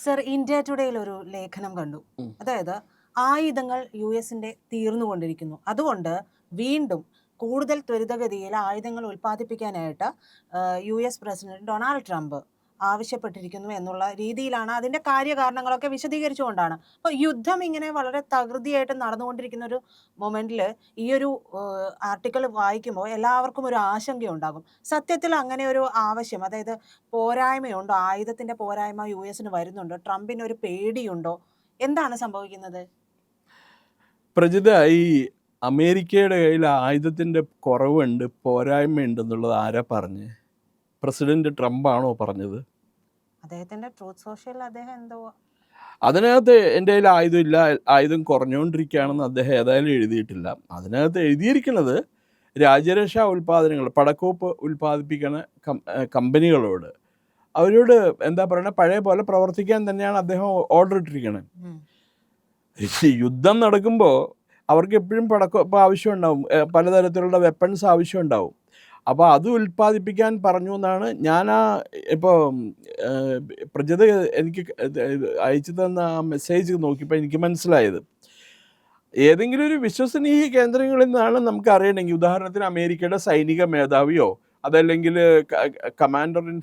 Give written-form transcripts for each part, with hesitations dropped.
Sir, India ടുഡേയിൽ ഒരു ലേഖനം കണ്ടു. അതായത് ആയുധങ്ങൾ യുഎസിന്റെ തീർന്നുകൊണ്ടിരിക്കുന്നു, അതുകൊണ്ട് വീണ്ടും കൂടുതൽ ത്വരിതഗതിയിൽ ആയുധങ്ങൾ ഉൽപ്പാദിപ്പിക്കാനായിട്ട് യുഎസ് പ്രസിഡന്റ് ഡൊണാൾഡ് ട്രംപ് ആവശ്യപ്പെട്ടിരിക്കുന്നു എന്നുള്ള രീതിയിലാണ് അതിന്റെ കാര്യകാരണങ്ങളൊക്കെ വിശദീകരിച്ചുകൊണ്ടാണ്. അപ്പോൾ യുദ്ധം ഇങ്ങനെ വളരെ തകൃതിയായിട്ട് നടന്നുകൊണ്ടിരിക്കുന്ന ഒരു മൊമെന്റിൽ ഈ ഒരു ആർട്ടിക്കിൾ വായിക്കുമ്പോൾ എല്ലാവർക്കും ഒരു ആശങ്കയുണ്ടാകും. സത്യത്തിൽ അങ്ങനെ ഒരു ആവശ്യം, അതായത് പോരായ്മയുണ്ടോ, ആയുധത്തിന്റെ പോരായ്മ യു എസിന് വരുന്നുണ്ടോ, ട്രംപിന് ഒരു പേടിയുണ്ടോ, എന്താണ് സംഭവിക്കുന്നത്? പ്രജിത, ഈ അമേരിക്കയുടെ കയ്യിൽ ആയുധത്തിൻ്റെ കുറവുണ്ട്, പോരായ്മയുണ്ടെന്നുള്ളത് ആരാ പറഞ്ഞ്? പ്രസിഡന്റ് ട്രംപ് ആണോ പറഞ്ഞത്? അദ്ദേഹത്തിന്റെ ട്രൂത്ത് സോഷ്യൽ അദ്ദേഹം എന്തോ അതിനകത്ത് എൻ്റെ കയ്യിൽ ആയുധമില്ല, ആയുധം കുറഞ്ഞുകൊണ്ടിരിക്കുകയാണെന്ന് അദ്ദേഹം ഏതായാലും എഴുതിയിട്ടില്ല. അതിനകത്ത് എഴുതിയിരിക്കുന്നത് രാജ്യരക്ഷാ ഉൽപ്പാദനങ്ങൾ, പടക്കോപ്പ് ഉൽപ്പാദിപ്പിക്കുന്ന കമ്പനികളോട് അവരോട് എന്താ പറയുക, പഴയ പോലെ പ്രവർത്തിക്കാൻ തന്നെയാണ് അദ്ദേഹം ഓർഡർ ഇട്ടിരിക്കുന്നത്. യുദ്ധം നടക്കുമ്പോൾ അവർക്ക് എപ്പോഴും പടക്കോപ്പ് ആവശ്യമുണ്ടാവും, പലതരത്തിലുള്ള വെപ്പൺസ് ആവശ്യമുണ്ടാവും. അപ്പോൾ അത് ഉൽപ്പാദിപ്പിക്കാൻ പറഞ്ഞു എന്നാണ് ഞാൻ ഇപ്പോൾ പ്രജത എനിക്ക് അയച്ചു തന്ന ആ മെസ്സേജ് നോക്കിയപ്പോൾ എനിക്ക് മനസ്സിലായത്. ഏതെങ്കിലും ഒരു വിശ്വസനീയ കേന്ദ്രങ്ങളിൽ നിന്നാണ് നമുക്ക് അറിയണമെങ്കിൽ, ഉദാഹരണത്തിന് അമേരിക്കയുടെ സൈനിക മേധാവിയോ അതല്ലെങ്കിൽ commander in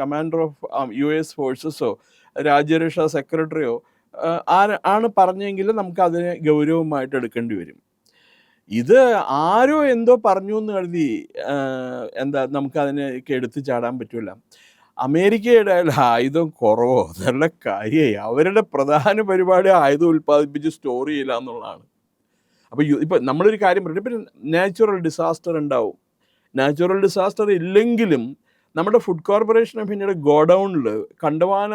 commander of US ഫോഴ്സസോ രാജ്യരക്ഷാ സെക്രട്ടറിയോ ആണ് പറഞ്ഞെങ്കിൽ നമുക്ക് അതിനെ ഗൗരവമായിട്ട് എടുക്കേണ്ടി വരും. ഇത് ആരോ എന്തോ പറഞ്ഞു എന്ന് കരുതി നമുക്കതിനെ എടുത്തു ചാടാൻ പറ്റില്ല. അമേരിക്കയുടെ ആയുധം കുറവോ നല്ല കാര്യമായി, അവരുടെ പ്രധാന പരിപാടി ആയുധം ഉൽപ്പാദിപ്പിച്ച് സ്റ്റോർ ചെയ്യില്ല എന്നുള്ളതാണ്. അപ്പോൾ ഇപ്പം നമ്മളൊരു കാര്യം പറഞ്ഞു, ഇപ്പം നാച്ചുറൽ ഡിസാസ്റ്റർ ഉണ്ടാവും. നാച്ചുറൽ ഡിസാസ്റ്റർ ഇല്ലെങ്കിലും നമ്മുടെ ഫുഡ് കോർപ്പറേഷൻ ഓഫ് ഇന്ത്യയുടെ ഗോഡൗണിൽ കണ്ടമാന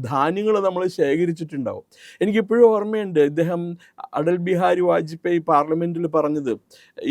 ധാന്യങ്ങൾ നമ്മൾ ശേഖരിച്ചിട്ടുണ്ടാവും. എനിക്കിപ്പോഴും ഓർമ്മയുണ്ട്, ഇദ്ദേഹം അടൽ ബിഹാരി വാജ്പേയി പാർലമെൻറ്റിൽ പറഞ്ഞത്,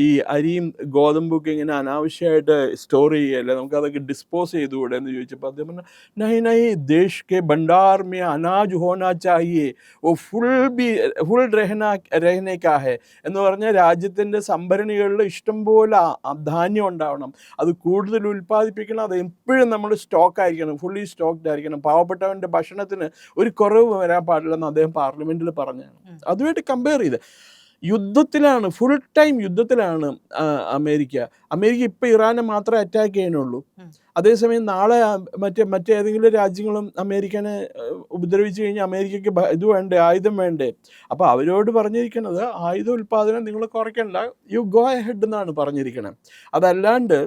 ഈ അരിയും ഗോതമ്പൊക്കെ ഇങ്ങനെ അനാവശ്യമായിട്ട് സ്റ്റോർ ചെയ്യുകയല്ലേ, നമുക്കതൊക്കെ ഡിസ്പോസ് ചെയ്തുകൂടെ എന്ന് ചോദിച്ചപ്പോൾ അദ്ദേഹം പറഞ്ഞു, നഹി നഹി, ദേശ് കെ ഭണ്ഡാർ മേ അനാജ് ഹോനാ ചാഹിയേ, ഓ ഫുൾ രഹനെ കാ ഹെ എന്ന് പറഞ്ഞാൽ രാജ്യത്തിൻ്റെ സംഭരണികളിൽ ഇഷ്ടംപോലെ ധാന്യം ഉണ്ടാവണം, അത് കൂടുതൽ ഉൽപ്പാദിപ്പിക്കണം, അത് എപ്പോഴും നമ്മൾ സ്റ്റോക്ക് ആയിരിക്കണം, ഫുള്ളി സ്റ്റോക്ക്ഡ് ആയിരിക്കണം, പാവപ്പെട്ടവൻ്റെ ഭക്ഷണത്തിന് ഒരു കുറവ് വരാൻ പാടില്ലെന്ന് അദ്ദേഹം പാർലമെൻറ്റിൽ പറഞ്ഞാണ്. അതുമായിട്ട് കമ്പയർ ചെയ്ത് യുദ്ധത്തിലാണ്, ഫുൾ ടൈം യുദ്ധത്തിലാണ് അമേരിക്ക ഇപ്പോൾ ഇറാനെ മാത്രമേ അറ്റാക്ക് ചെയ്യാനുള്ളൂ. അതേസമയം നാളെ മറ്റേതെങ്കിലും രാജ്യങ്ങളും അമേരിക്കനെ ഉപദ്രവിച്ചു കഴിഞ്ഞാൽ അമേരിക്കയ്ക്ക് ഇത് വേണ്ടേ, ആയുധം വേണ്ടേ? അപ്പോൾ അവരോട് പറഞ്ഞിരിക്കുന്നത്, ആയുധ ഉൽപ്പാദനം നിങ്ങൾ കുറയ്ക്കണ്ട, യു ഗോ അഹെഡ് എന്നാണ് പറഞ്ഞിരിക്കുന്നത്. അതല്ലാണ്ട്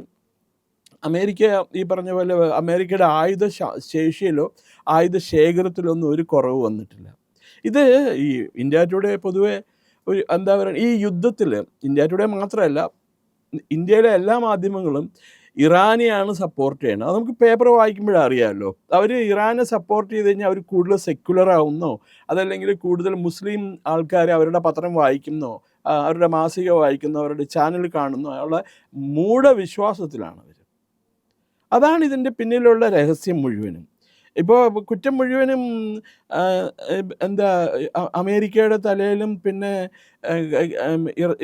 അമേരിക്ക ഈ പറഞ്ഞ പോലെ അമേരിക്കയുടെ ആയുധ ശേഷിയിലോ ആയുധ ശേഖരത്തിലൊന്നും ഒരു കുറവ് വന്നിട്ടില്ല. ഇത് ഈ ഇന്ത്യ ടുഡേ പൊതുവെ ഒരു എന്താ പറയുക, ഈ യുദ്ധത്തിൽ ഇന്ത്യ ടുഡേ മാത്രമല്ല, ഇന്ത്യയിലെ എല്ലാ മാധ്യമങ്ങളും ഇറാനെയാണ് സപ്പോർട്ട് ചെയ്യുന്നത്. അത് നമുക്ക് പേപ്പർ വായിക്കുമ്പോഴേ അറിയാമല്ലോ. അവർ ഇറാനെ സപ്പോർട്ട് ചെയ്ത് കഴിഞ്ഞാൽ അവർ കൂടുതൽ സെക്യുലർ ആവുന്നോ, അതല്ലെങ്കിൽ കൂടുതൽ മുസ്ലിം ആൾക്കാർ അവരുടെ പത്രം വായിക്കുന്നോ, അവരുടെ മാസിക വായിക്കുന്നോ, അവരുടെ ചാനൽ കാണുന്നോ ഉള്ള മൂഢവിശ്വാസത്തിലാണ് അവർ. അതാണ് ഇതിൻ്റെ പിന്നിലുള്ള രഹസ്യം മുഴുവനും. ഇപ്പോൾ കുറ്റം മുഴുവനും അമേരിക്കയുടെ തലയിലും പിന്നെ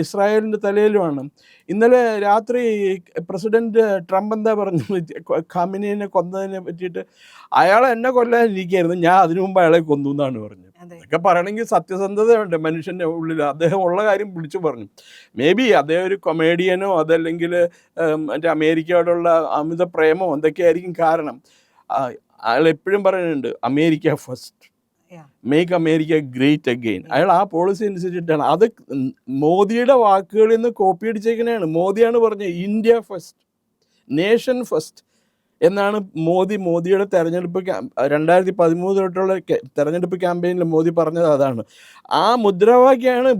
ഇസ്രായേലിൻ്റെ തലയിലുമാണ്. ഇന്നലെ രാത്രി പ്രസിഡന്റ് ട്രംപ് എന്താ പറഞ്ഞു, ഖാമിനിയെ കൊന്നതിനെ പറ്റിയിട്ട്, അയാളെ എന്നെ കൊല്ലാനിരിക്കുകയായിരുന്നു, ഞാൻ അതിനു മുമ്പ് അയാളെ കൊന്നു എന്നാണ് പറഞ്ഞത്. അതൊക്കെ പറയണമെങ്കിൽ സത്യസന്ധതയുണ്ട് മനുഷ്യൻ്റെ ഉള്ളിൽ. അദ്ദേഹം ഉള്ള കാര്യം വിളിച്ചു പറഞ്ഞു. മേ ബി അദ്ദേഹം ഒരു കൊമേഡിയനോ അതല്ലെങ്കിൽ മറ്റേ അമേരിക്കയോടുള്ള അമിത പ്രേമോ എന്തൊക്കെയായിരിക്കും കാരണം. അയാൾ എപ്പോഴും പറയുന്നുണ്ട് America first, make America great again. അയാൾ ആ പോളിസി അനുസരിച്ചിട്ടാണ്. അത് മോദിയുടെ വാക്കുകളിൽ നിന്ന് കോപ്പി അടിച്ചേക്കുന്നതാണ്. മോദിയാണ് പറഞ്ഞത് ഇന്ത്യ ഫസ്റ്റ്, നേഷൻ ഫസ്റ്റ് എന്നാണ് മോദിയുടെ തെരഞ്ഞെടുപ്പ് 2013 തൊട്ടുള്ള തെരഞ്ഞെടുപ്പ് ക്യാമ്പയിനിൽ മോദി പറഞ്ഞത് അതാണ്. ആ മുദ്രാവാക്യമാണ്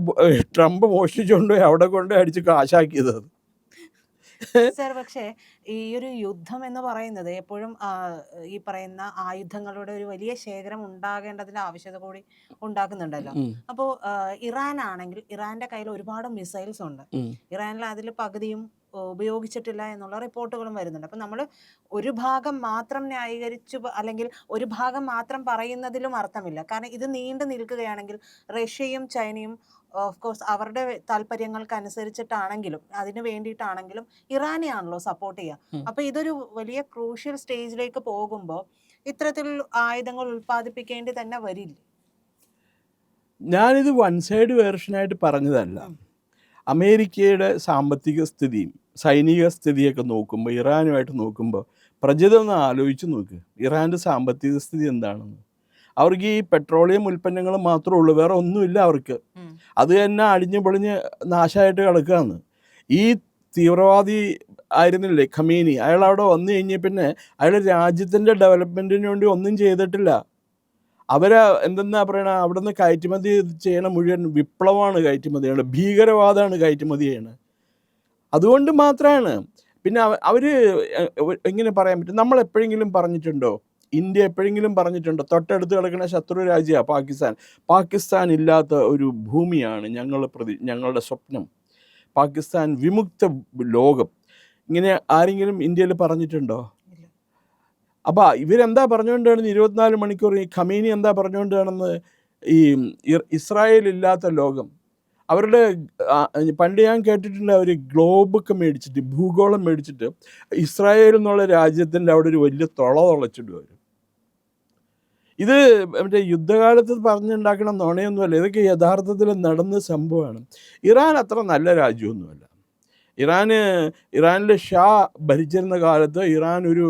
ട്രംപ് മോഷ്ടിച്ചുകൊണ്ടുപോയി അവിടെ കൊണ്ടുപോയി അടിച്ച് കാശാക്കിയത്. സർ, പക്ഷേ ഈ ഒരു യുദ്ധം എന്ന് പറയുന്നത് എപ്പോഴും ഈ പറയുന്ന ആയുധങ്ങളുടെ ഒരു വലിയ ശേഖരം ഉണ്ടാകേണ്ടതിന്റെ ആവശ്യകത കൂടി ഉണ്ടാക്കുന്നുണ്ടല്ലോ. അപ്പോൾ ഇറാൻ ആണെങ്കിൽ, ഇറാന്റെ കയ്യിൽ ഒരുപാട് മിസൈൽസ് ഉണ്ട്. ഇറാനിൽ അതിൽ പകുതിയും ഉപയോഗിച്ചിട്ടില്ല എന്നുള്ള റിപ്പോർട്ടുകളും വരുന്നുണ്ട്. അപ്പം നമ്മൾ ഒരു ഭാഗം മാത്രം ന്യായീകരിച്ചു അല്ലെങ്കിൽ ഒരു ഭാഗം മാത്രം പറയുന്നതിലും അർത്ഥമില്ല. കാരണം ഇത് നീണ്ടു നിൽക്കുകയാണെങ്കിൽ റഷ്യയും ചൈനയും ഓഫ് കോഴ്സ് അവരുടെ താല്പര്യങ്ങൾക്ക് അനുസരിച്ചിട്ടാണെങ്കിലും അതിന് വേണ്ടിയിട്ടാണെങ്കിലും ഇറാനെയാണല്ലോ സപ്പോർട്ട് ചെയ്യുക. അപ്പൊ ഇതൊരു വലിയ ക്രൂഷ്യൽ സ്റ്റേജിലേക്ക് പോകുമ്പോൾ ഇത്തരത്തിൽ ആയുധങ്ങൾ ഉൽപ്പാദിപ്പിക്കേണ്ടി തന്നെ വരില്ല? ഞാനിത് വൺ സൈഡ് വേർഷനായിട്ട് പറഞ്ഞതല്ല. അമേരിക്കയുടെ സാമ്പത്തിക സ്ഥിതിയും സൈനിക സ്ഥിതിയൊക്കെ നോക്കുമ്പോൾ, ഇറാനുമായിട്ട് നോക്കുമ്പോൾ പ്രജിത ഒന്ന് ആലോചിച്ച് നോക്ക്, ഇറാൻ്റെ സാമ്പത്തിക സ്ഥിതി എന്താണെന്ന്. അവർക്ക് ഈ പെട്രോളിയം ഉൽപ്പന്നങ്ങൾ മാത്രമേ ഉള്ളൂ, വേറെ ഒന്നുമില്ല അവർക്ക്. അത് തന്നെ അടിഞ്ഞു പൊളിഞ്ഞ് നാശമായിട്ട് കിടക്കുകയാണ്. ഈ തീവ്രവാദി ആയിരുന്നില്ലേ ഖമീനി, അയാൾ അവിടെ വന്നു കഴിഞ്ഞാൽ പിന്നെ അയാൾ രാജ്യത്തിൻ്റെ ഡെവലപ്മെൻറ്റിന് വേണ്ടി ഒന്നും ചെയ്തിട്ടില്ല. അവരെ എന്തെന്നാ പറയണ, അവിടെ നിന്ന് കയറ്റുമതി ചെയ്യണ മുഴുവൻ വിപ്ലവമാണ് കയറ്റുമതിയാണ്, ഭീകരവാദമാണ് കയറ്റുമതി ചെയ്യണത്. അതുകൊണ്ട് മാത്രമാണ്. പിന്നെ അവർ എങ്ങനെ പറയാൻ പറ്റും? നമ്മൾ എപ്പോഴെങ്കിലും പറഞ്ഞിട്ടുണ്ടോ, ഇന്ത്യ എപ്പോഴെങ്കിലും പറഞ്ഞിട്ടുണ്ടോ തൊട്ടടുത്ത് കിടക്കുന്ന ശത്രു രാജ്യമാണ് പാകിസ്ഥാൻ, പാകിസ്ഥാൻ ഇല്ലാത്ത ഒരു ഭൂമിയാണ് ഞങ്ങളുടെ സ്വപ്നം, പാകിസ്ഥാൻ വിമുക്ത ലോകം, ഇങ്ങനെ ആരെങ്കിലും ഇന്ത്യയിൽ പറഞ്ഞിട്ടുണ്ടോ? അപ്പോൾ ഇവരെന്താ പറഞ്ഞുകൊണ്ടാണെന്ന് 24 മണിക്കൂർ ഈ ഖമീനി എന്താ പറഞ്ഞുകൊണ്ടാണെന്ന്, ഈ ഇസ്രായേൽ ഇല്ലാത്ത ലോകം. അവരുടെ പണ്ട് ഞാൻ കേട്ടിട്ടുണ്ട്, അവർ ഗ്ലോബൊക്കെ മേടിച്ചിട്ട്, ഭൂഗോളം മേടിച്ചിട്ട് ഇസ്രായേൽ എന്നുള്ള രാജ്യത്തിൻ്റെ അവിടെ ഒരു വലിയ തുളച്ചിടും അവർ. ഇത് മറ്റേ യുദ്ധകാലത്ത് പറഞ്ഞുണ്ടാക്കണം നുണയൊന്നുമല്ല, ഇതൊക്കെ യഥാർത്ഥത്തിൽ നടന്ന സംഭവമാണ്. ഇറാൻ അത്ര നല്ല രാജ്യമൊന്നുമല്ല. ഇറാനിലെ ഷാ ഭരിച്ചിരുന്ന കാലത്ത് ഇറാൻ ഒരു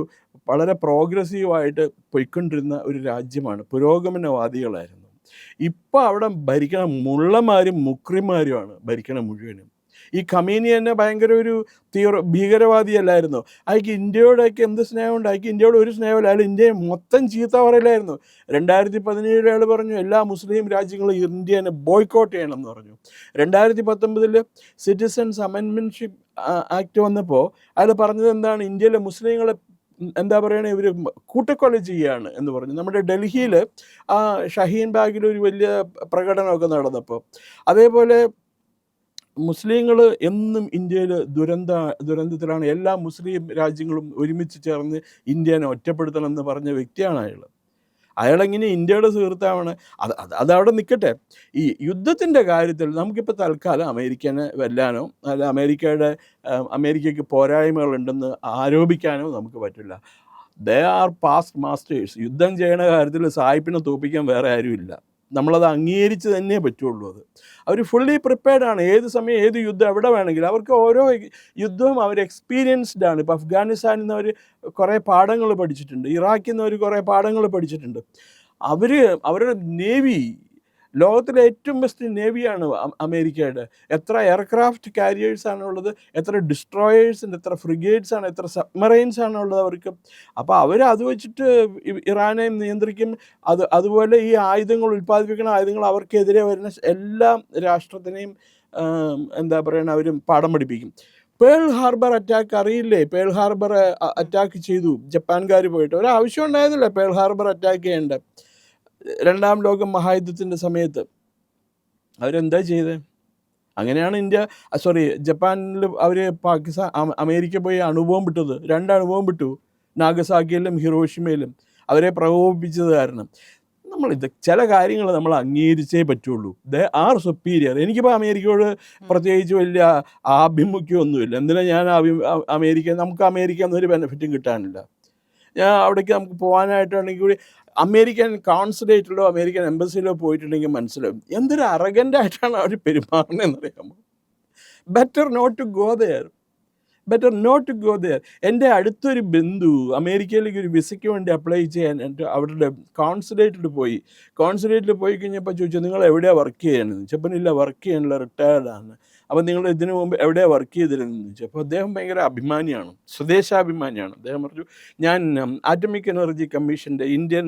വളരെ പ്രോഗ്രസീവായിട്ട് പോയിക്കൊണ്ടിരുന്ന ഒരു രാജ്യമാണ്, പുരോഗമനവാദികളായിരുന്നു. ഇപ്പോൾ അവിടെ ഭരിക്കണ മുള്ളന്മാരും മുക്രിമാരുമാണ് ഭരിക്കണ മുഴുവനും. ഈ ഖമീനി തന്നെ ഭയങ്കര ഒരു ഭീകരവാദിയല്ലായിരുന്നു. അയാൾക്ക് ഇന്ത്യയോടൊക്കെ എന്ത് സ്നേഹമുണ്ട്? അയാൾക്ക് ഇന്ത്യയോട് ഒരു സ്നേഹമില്ല. അയാൾ ഇന്ത്യയെ മൊത്തം ചീത്ത പറയലായിരുന്നു. 2017 അയാൾ പറഞ്ഞു എല്ലാ മുസ്ലിം രാജ്യങ്ങളും ഇന്ത്യനെ ബോയ്ക്കോട്ട് ചെയ്യണം എന്ന് പറഞ്ഞു. 2019 സിറ്റിസൺസ് അമെൻമെൻഷിപ്പ് ആക്ട് വന്നപ്പോൾ അയാൾ പറഞ്ഞത് എന്താണ്? ഇന്ത്യയിലെ മുസ്ലിങ്ങളെ എന്താ പറയണേ, ഇവർ കൂട്ടക്കൊല ചെയ്യുകയാണ് എന്ന് പറഞ്ഞു. നമ്മുടെ ഡൽഹിയിൽ ഷഹീൻ ബാഗിൽ ഒരു വലിയ പ്രകടനമൊക്കെ നടന്നപ്പോൾ, അതേപോലെ മുസ്ലിങ്ങൾ എന്നും ഇന്ത്യയിൽ ദുരന്തത്തിലാണ്. എല്ലാ മുസ്ലിം രാജ്യങ്ങളും ഒരുമിച്ച് ചേർന്ന് ഇന്ത്യനെ ഒറ്റപ്പെടുത്തണം എന്ന് പറഞ്ഞ വ്യക്തിയാണ് അയാളെങ്ങനെ ഇന്ത്യയുടെ സുഹൃത്താവണം? അതവിടെ നിൽക്കട്ടെ. ഈ യുദ്ധത്തിൻ്റെ കാര്യത്തിൽ നമുക്കിപ്പോൾ തൽക്കാലം അമേരിക്കനെ വെല്ലാനോ അല്ല അമേരിക്കയ്ക്ക് പോരായ്മകളുണ്ടെന്ന് ആരോപിക്കാനോ നമുക്ക് പറ്റില്ല. They are past masters. യുദ്ധം ചെയ്യണ കാര്യത്തിൽ സായിപ്പിനെ തോൽപ്പിക്കാൻ വേറെ ആരുമില്ല. നമ്മളത് അംഗീകരിച്ച് തന്നെ പറ്റുള്ളൂ. അവർ ഫുള്ളി പ്രിപ്പയർഡാണ്. ഏത് സമയം ഏത് യുദ്ധം എവിടെ വേണമെങ്കിലും. അവർക്ക് ഓരോ യുദ്ധവും അവർ എക്സ്പീരിയൻസ്ഡ് ആണ്. ഇപ്പോൾ അഫ്ഗാനിസ്ഥാനിൽ നിന്ന് അവർ കുറേ പാഠങ്ങൾ പഠിച്ചിട്ടുണ്ട്, ഇറാഖിൽ നിന്ന് അവർ കുറേ പാഠങ്ങൾ പഠിച്ചിട്ടുണ്ട്. അവരുടെ നേവി ലോകത്തിലെ ഏറ്റവും ബെസ്റ്റ് നേവിയാണ് അമേരിക്കയുടെ. എത്ര എയർക്രാഫ്റ്റ് കാരിയേഴ്സാണുള്ളത്, എത്ര ഡിസ്ട്രോയേഴ്സുണ്ട്, എത്ര ഫ്രിഗേറ്റ്സാണ്, എത്ര സബ്മറൈൻസാണ് ഉള്ളത് അവർക്ക്. അപ്പോൾ അത് വെച്ചിട്ട് ഇറാനെ നിയന്ത്രിക്കും. അതുപോലെ ഈ ആയുധങ്ങൾ ഉൽപ്പാദിപ്പിക്കുന്ന ആയുധങ്ങൾ അവർക്കെതിരെ വരുന്ന എല്ലാ രാഷ്ട്രത്തിനെയും എന്താ പറയുക, അവരും പാഠം പഠിപ്പിക്കും. പേൾ ഹാർബർ അറ്റാക്ക് അറിയില്ലേ? പേൾ ഹാർബർ അറ്റാക്ക് ചെയ്തു ജപ്പാൻകാർ പോയിട്ട്. ഒരാവശ്യം ഉണ്ടായിരുന്നില്ല പേൾ ഹാർബർ അറ്റാക്ക് ചെയ്യേണ്ട. 2ാം ലോക മഹായുദ്ധത്തിൻ്റെ സമയത്ത് അവരെന്താ ചെയ്തത്? അങ്ങനെയാണ് ജപ്പാനിൽ അവർ അമേരിക്ക പോയി അണുബോംബ് വിട്ടത്. 2 അണുബോംബ് വിട്ടു, നാഗസാക്കിയിലും ഹിരോഷിമയിലും. അവരെ പ്രകോപിപ്പിച്ചത് കാരണം. ചില കാര്യങ്ങൾ നമ്മൾ അംഗീകരിച്ചേ പറ്റുള്ളൂ. They are superior. എനിക്കിപ്പോൾ അമേരിക്കയോട് പ്രത്യേകിച്ച് വലിയ ആഭിമുഖ്യമൊന്നുമില്ല. എന്തിനാ ഞാൻ നമുക്ക് അമേരിക്ക എന്നൊരു ബെനിഫിറ്റും കിട്ടാനില്ല. അവിടേക്ക് നമുക്ക് പോകാനായിട്ടാണെങ്കിൽ കൂടി അമേരിക്കൻ കോൺസുലേറ്റിലോ അമേരിക്കൻ എംബസിയിലോ പോയിട്ടുണ്ടെങ്കിൽ മനസ്സിലാവും എന്തൊരു അറഗൻ്റായിട്ടാണ് അവർ പെരുമാറുന്നതെന്നറിയാമോ. Better not to go there. എൻ്റെ അടുത്തൊരു ബന്ധു അമേരിക്കയിലേക്ക് ഒരു വിസയ്ക്ക് വേണ്ടി അപ്ലൈ ചെയ്യാൻ അവരുടെ കോൺസുലേറ്റിൽ പോയി കഴിഞ്ഞപ്പോൾ ചോദിച്ചു, നിങ്ങൾ എവിടെയാണ് വർക്ക് ചെയ്യണമെന്ന് ചോദിച്ചപ്പോൾ, ഇല്ല വർക്ക് ചെയ്യാനില്ല, റിട്ടയർഡാണ്. അപ്പോൾ നിങ്ങൾ ഇതിനു മുമ്പ് എവിടെയാണ് വർക്ക് ചെയ്തിരുന്നത് ചോദിച്ചപ്പോൾ അദ്ദേഹം ഭയങ്കര അഭിമാനിയാണ്, സ്വദേശാഭിമാനിയാണ്. അദ്ദേഹം പറഞ്ഞു, ഞാൻ ആറ്റമിക് എനർജി കമ്മീഷൻ്റെ ഇന്ത്യൻ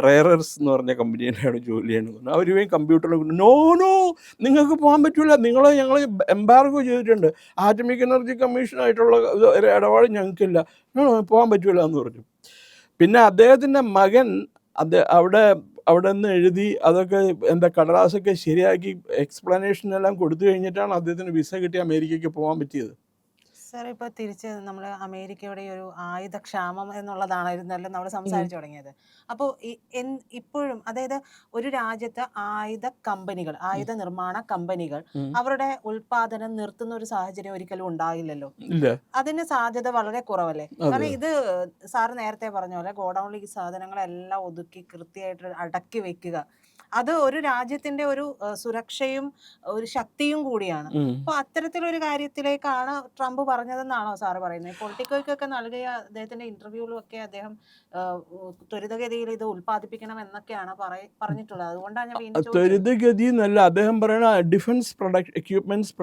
റെയറേഴ്സ് എന്ന് പറഞ്ഞ കമ്പനിയിലാണ് ജോലി ചെയ്യണമെന്ന്. അവർ കമ്പ്യൂട്ടറിൽ നോ നിങ്ങൾക്ക് പോകാൻ പറ്റില്ല, ഞങ്ങൾ എംബാർഗോ ചെയ്തിട്ടുണ്ട്, ആറ്റമിക് എനർജി കമ്മീഷനായിട്ടുള്ള ഒരു ഇടപാട് ഞങ്ങൾക്കില്ല, പോകാൻ പറ്റില്ല എന്ന് പറഞ്ഞു. പിന്നെ അദ്ദേഹത്തിൻ്റെ മകൻ അവിടെ നിന്ന് എഴുതി അതൊക്കെ കടലാസൊക്കെ ശരിയാക്കി എക്സ്പ്ലനേഷൻ എല്ലാം കൊടുത്തു കഴിഞ്ഞിട്ടാണ് അദ്ദേഹത്തിന് വിസ കിട്ടി അമേരിക്കയ്ക്ക് പോകാൻ പറ്റിയത്. സാർ ഇപ്പോൾ തിരിച്ച് നമ്മൾ അമേരിക്കയുടെ ഈ ഒരു ആയുധക്ഷാമം എന്നുള്ളതാണായിരുന്നല്ലോ നമ്മൾ സംസാരിച്ചു തുടങ്ങിയത്. അപ്പോൾ ഇപ്പോഴും അതായത് ഒരു രാജ്യത്ത് ആയുധ നിർമ്മാണ കമ്പനികൾ അവരുടെ ഉൽപാദനം നിർത്തുന്ന ഒരു സാഹചര്യം ഒരിക്കലും ഉണ്ടാകില്ലല്ലോ. ഇല്ല. അതിന് സാധ്യത വളരെ കുറവല്ലേ? കാരണം ഇത് സാറ് നേരത്തെ പറഞ്ഞ പോലെ ഗോഡൌണിൽ ഈ സാധനങ്ങളെല്ലാം ഒതുക്കി കൃത്യമായിട്ട് അടക്കി വെക്കുക, അത് ഒരു രാജ്യത്തിന്റെ ഒരു സുരക്ഷയും ഒരു ശക്തിയും കൂടിയാണ്. അപ്പൊ അത്തരത്തിലൊരു കാര്യത്തിലേക്കാണ് ട്രംപ് പറഞ്ഞതെന്നാണോ സാറ് പറയുന്നത്? പൊളിറ്റിക്കോയ്ക്കൊക്കെ നൽകിയ അദ്ദേഹത്തിന്റെ ഇന്റർവ്യൂവിലും ഒക്കെ അദ്ദേഹം ത്വരിതഗതിയിൽ ഇത് ഉൽപ്പാദിപ്പിക്കണം എന്നൊക്കെയാണ് പറഞ്ഞിട്ടുള്ളത്. അതുകൊണ്ടാണ് ഞാൻ വീണ്ടും ചോദിച്ചത്. ത്വരിതഗതി എന്നല്ല, അദ്ദേഹം പറയുന്ന ഡിഫൻസ് എക്യുപ്മെന്റ്സ്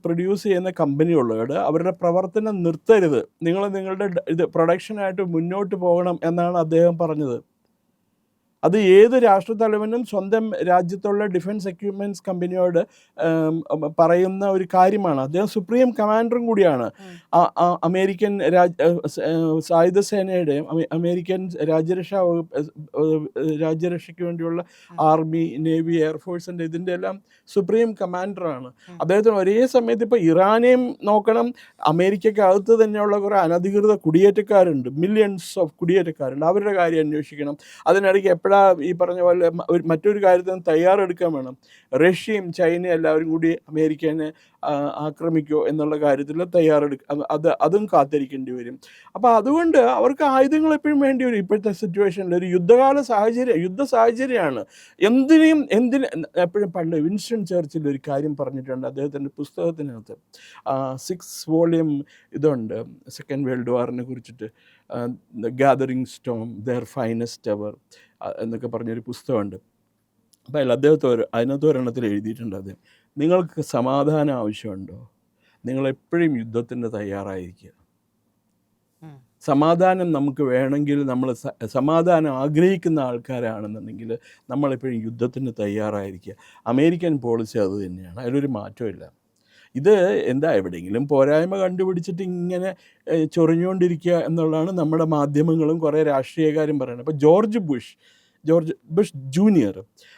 പ്രൊഡ്യൂസ് ചെയ്യുന്ന കമ്പനികളോട് അവരുടെ പ്രവർത്തനം നിർത്തരുത്, നിങ്ങൾ നിങ്ങളുടെ ഇത് പ്രൊഡക്ഷനായിട്ട് മുന്നോട്ട് പോകണം എന്നാണ് അദ്ദേഹം പറഞ്ഞത്. അത് ഏത് രാഷ്ട്രത്തലവനും സ്വന്തം രാജ്യത്തുള്ള ഡിഫൻസ് എക്യുപ്മെൻറ്റ്സ് കമ്പനിയോട് പറയുന്ന ഒരു കാര്യമാണ്. അദ്ദേഹം സുപ്രീം കമാൻഡറും കൂടിയാണ്. അമേരിക്കൻ സായുധ സേനയുടെയും അമേരിക്കൻ രാജ്യരക്ഷയ്ക്ക് വേണ്ടിയുള്ള ആർമി, നേവി, എയർഫോഴ്സിൻ്റെ ഇതിൻ്റെ എല്ലാം സുപ്രീം കമാൻഡറാണ്. അദ്ദേഹത്തിന് ഒരേ സമയത്ത് ഇപ്പോൾ ഇറാനെയും നോക്കണം, അമേരിക്കക്കകത്ത് തന്നെയുള്ള കുറേ അനധികൃത കുടിയേറ്റക്കാരുണ്ട്, മില്യൺസ് ഓഫ് കുടിയേറ്റക്കാരുണ്ട്, അവരുടെ കാര്യം അന്വേഷിക്കണം. അതിനിടയ്ക്ക് ഈ പറഞ്ഞ പോലെ മറ്റൊരു കാര്യത്തിന് തയ്യാറെടുക്കാൻ വേണം. റഷ്യയും ചൈനയും എല്ലാവരും കൂടി അമേരിക്കനെ ആക്രമിക്കുമോ എന്നുള്ള കാര്യത്തിൽ അതും കാത്തിരിക്കേണ്ടി വരും. അപ്പോൾ അതുകൊണ്ട് അവർക്ക് ആയുധങ്ങൾ എപ്പോഴും വേണ്ടി വരും. ഇപ്പോഴത്തെ സിറ്റുവേഷനിൽ ഒരു യുദ്ധ സാഹചര്യമാണ്. എപ്പോഴും പണ്ട് വിൻസ്റ്റൺ ചർച്ചിൽ ഒരു കാര്യം പറഞ്ഞിട്ടുണ്ട് അദ്ദേഹത്തിൻ്റെ പുസ്തകത്തിനകത്ത്. 6 വോളിയം ഇതുണ്ട് സെക്കൻഡ് വേൾഡ് വാറിനെ കുറിച്ചിട്ട്, ഗാദറിങ് സ്റ്റോം, ദെയർ ഫൈനസ്റ്റ് അവർ എന്നൊക്കെ പറഞ്ഞൊരു പുസ്തകമുണ്ട്. അപ്പോൾ അതിനകത്ത് ഒരെണ്ണത്തിൽ എഴുതിയിട്ടുണ്ട് അദ്ദേഹം, നിങ്ങൾക്ക് സമാധാനം ആവശ്യമുണ്ടോ, നിങ്ങളെപ്പോഴും യുദ്ധത്തിന് തയ്യാറായിരിക്കുക. സമാധാനം നമുക്ക് വേണമെങ്കിൽ, നമ്മൾ സമാധാനം ആഗ്രഹിക്കുന്ന ആൾക്കാരാണെന്നുണ്ടെങ്കിൽ നമ്മളെപ്പോഴും യുദ്ധത്തിന് തയ്യാറായിരിക്കുക. അമേരിക്കൻ പോളിസി അത് തന്നെയാണ്, അതിലൊരു മാറ്റമില്ല. ഇത് എവിടെയെങ്കിലും പോരായ്മ കണ്ടുപിടിച്ചിട്ട് ഇങ്ങനെ ചൊറിഞ്ഞുകൊണ്ടിരിക്കുക എന്നുള്ളതാണ് നമ്മുടെ മാധ്യമങ്ങളും കുറേ രാഷ്ട്രീയക്കാരും പറയുന്നത്. അപ്പോൾ ജോർജ് ബുഷ് ജൂനിയർ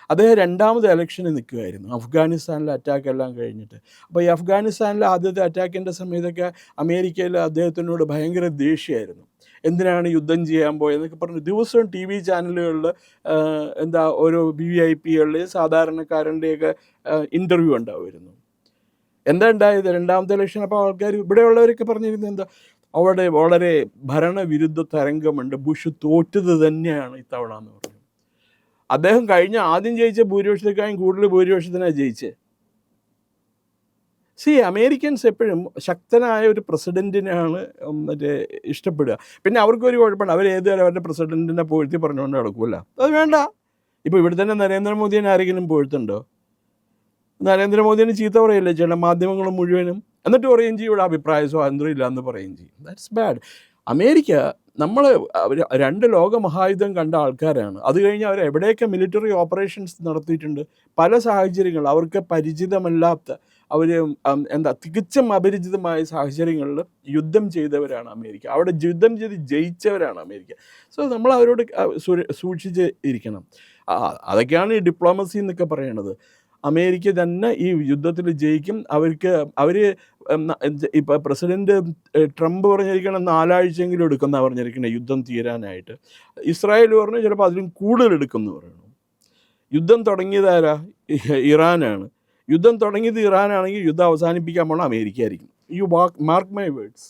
അദ്ദേഹം 2ാമത് ഇലക്ഷന് നിൽക്കുമായിരുന്നു, അഫ്ഗാനിസ്ഥാനിലെ അറ്റാക്ക് എല്ലാം കഴിഞ്ഞിട്ട്. അപ്പോൾ ഈ അഫ്ഗാനിസ്ഥാനിലെ ആദ്യത്തെ അറ്റാക്കിൻ്റെ സമയത്തൊക്കെ അമേരിക്കയിൽ അദ്ദേഹത്തിനോട് ഭയങ്കര ദേഷ്യമായിരുന്നു. എന്തിനാണ് യുദ്ധം ചെയ്യാൻ പോയതെന്നൊക്കെ പറഞ്ഞ് ദിവസവും TV ചാനലുകളിൽ ഓരോ VIPകളുടെയും സാധാരണക്കാരൻ്റെയൊക്കെ ഇൻ്റർവ്യൂ ഉണ്ടാവുമായിരുന്നു. എന്താ ഉണ്ടായത് 2ാമത്തെ ഇലക്ഷൻ? അപ്പോൾ ആൾക്കാർ ഇവിടെയുള്ളവരൊക്കെ പറഞ്ഞിരുന്നത് അവിടെ വളരെ ഭരണവിരുദ്ധ തരംഗമുണ്ട്, ബുഷ് തോറ്റത് തന്നെയാണ് ഇത്തവണ എന്ന് പറഞ്ഞു. അദ്ദേഹം ആദ്യം ജയിച്ച ഭൂരിപക്ഷത്തെക്കാളും കൂടുതൽ ഭൂരിപക്ഷത്തിനാണ് ജയിച്ചത്. അമേരിക്കൻസ് എപ്പോഴും ശക്തനായ ഒരു പ്രസിഡൻറ്റിനെയാണ് ഇഷ്ടപ്പെടുക. പിന്നെ അവർക്കൊരു കുഴപ്പമാണ്, അവരുടെ പ്രസിഡൻറ്റിനെ പുകഴ്ത്തി പറഞ്ഞുകൊണ്ട് നടക്കില്ല. അത് വേണ്ട. ഇപ്പോൾ ഇവിടെ തന്നെ നരേന്ദ്രമോദിനെ ആരെങ്കിലും പുകഴ്ത്തുണ്ടോ? നരേന്ദ്രമോദിനെ ചീത്ത പറയില്ലേ ചില മാധ്യമങ്ങൾ മുഴുവനും, എന്നിട്ട് പറയുകയും ചെയ്യും ഇവിടെ അഭിപ്രായ സ്വാതന്ത്ര്യം ഇല്ല എന്ന് പറയുകയും ചെയ്യും. That's bad. അമേരിക്ക അവർ 2 ലോകമഹായുധം കണ്ട ആൾക്കാരാണ്. അത് കഴിഞ്ഞ് അവർ എവിടെയൊക്കെ മിലിറ്ററി ഓപ്പറേഷൻസ് നടത്തിയിട്ടുണ്ട്, പല സാഹചര്യങ്ങൾ അവർക്ക് പരിചിതമല്ലാത്ത, തികച്ചും അപരിചിതമായ സാഹചര്യങ്ങളിൽ യുദ്ധം ചെയ്തവരാണ് അമേരിക്ക. അവിടെ യുദ്ധം ചെയ്ത് ജയിച്ചവരാണ് അമേരിക്ക. നമ്മൾ അവരോട് സൂക്ഷിച്ച് ഇരിക്കണം. അതൊക്കെയാണ് ഈ ഡിപ്ലോമസി എന്നൊക്കെ പറയണത്. അമേരിക്ക തന്നെ ഈ യുദ്ധത്തിൽ ജയിക്കും. അവർ ഇപ്പോൾ പ്രസിഡൻറ്റ് ട്രംപ് പറഞ്ഞിരിക്കണം 4 ആഴ്ചയെങ്കിലും എടുക്കുമെന്നാണ് പറഞ്ഞിരിക്കുന്നത് യുദ്ധം തീരാനായിട്ട്. ഇസ്രായേൽ പറഞ്ഞു ചിലപ്പോൾ അതിലും കൂടുതൽ എടുക്കുമെന്ന് പറയുന്നു. യുദ്ധം തുടങ്ങിയതാരാ? ഇറാനാണ്. യുദ്ധം തുടങ്ങിയത് ഇറാനാണെങ്കിൽ യുദ്ധം അവസാനിപ്പിക്കാൻ പോണ അമേരിക്ക ആയിരിക്കും. Mark my words.